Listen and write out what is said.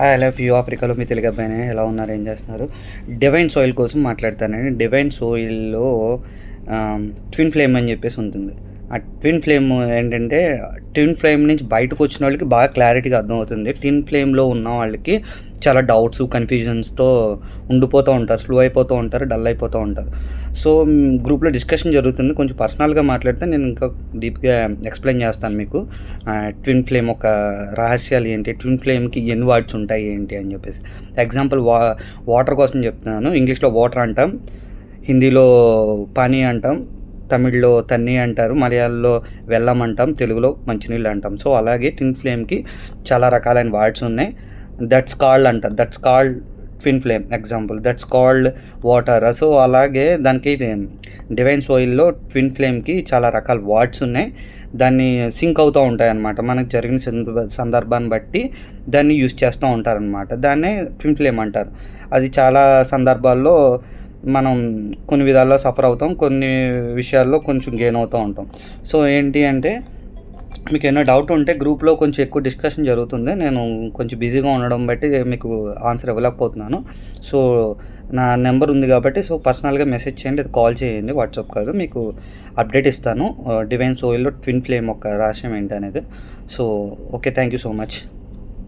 I love you ఆఫ్రికాలో మీ తెలుగు అబ్బాయిని ఎలా ఉన్నారు, ఏం చేస్తున్నారు? డివైన్ సోయిల్ కోసం మాట్లాడతానండి. డివైన్ సోయిల్లో ట్విన్ ఫ్లేమ్ అని చెప్పేసి ఉంటుంది. ఆ ట్విన్ ఫ్లేమ్ ఏంటంటే, ట్విన్ ఫ్లేమ్ నుంచి బయటకు వచ్చిన వాళ్ళకి బాగా క్లారిటీగా అర్థమవుతుంది. ట్విన్ ఫ్లేమ్లో ఉన్న వాళ్ళకి చాలా డౌట్స్, కన్ఫ్యూజన్స్తో ఉండిపోతూ ఉంటారు, స్లో అయిపోతూ ఉంటారు, డల్ అయిపోతూ ఉంటారు. సో గ్రూప్లో డిస్కషన్ జరుగుతుంది. కొంచెం పర్సనల్గా మాట్లాడితే నేను ఇంకా డీప్గా ఎక్స్ప్లెయిన్ చేస్తాను మీకు. ట్విన్ ఫ్లేమ్ ఒక రహస్యాలు ఏంటి, ట్విన్ ఫ్లేమ్కి ఎన్ని వర్డ్స్ ఉంటాయి ఏంటి అని చెప్పేసి. ఎగ్జాంపుల్ వాటర్ కోసం చెప్తున్నాను. ఇంగ్లీష్లో వాటర్ అంటాం, హిందీలో పానీ అంటాం, తమిళ్లో తన్ని అంటారు, మలయాళంలో వెళ్ళం అంటాం, తెలుగులో మంచినీళ్ళు అంటాం. సో అలాగే ట్విన్ ఫ్లేమ్కి చాలా రకాలైన వర్డ్స్ ఉన్నాయి. దట్స్ కాల్డ్ అంటారు, that's called twin flame. Example that's called water. So అలాగే దానికి డివైన్ సోయిల్లో ట్విన్ ఫ్లేమ్కి చాలా రకాల వర్డ్స్ ఉన్నాయి. దాన్ని సింక్ అవుతూ ఉంటాయి అన్నమాట. మనకు జరిగిన సందర్భాన్ని బట్టి దాన్ని యూస్ చేస్తూ ఉంటారనమాట. దాన్నే ట్విన్ ఫ్లేమ్ అంటారు. అది చాలా సందర్భాల్లో మనం కొన్ని విధాల్లో సఫర్ అవుతాం, కొన్ని విషయాల్లో కొంచెం గెయిన్ అవుతూ ఉంటాం. సో ఏంటి అంటే, మీకు ఏమైనా డౌట్ ఉంటే గ్రూప్లో కొంచెం ఎక్కువ డిస్కషన్ జరుగుతుంది. నేను కొంచెం బిజీగా ఉండడం బట్టి మీకు ఆన్సర్ ఇవ్వలేకపోతున్నాను. సో నా నెంబర్ ఉంది కాబట్టి, సో పర్సనల్గా మెసేజ్ చేయండి, అది కాల్ చేయండి, వాట్సాప్ కాదు, మీకు అప్డేట్ ఇస్తాను డివైన్ సోయిల్లో ట్విన్ ఫ్లేమ్ యొక్క రహస్యం ఏంటి అనేది. So okay, thank you so much.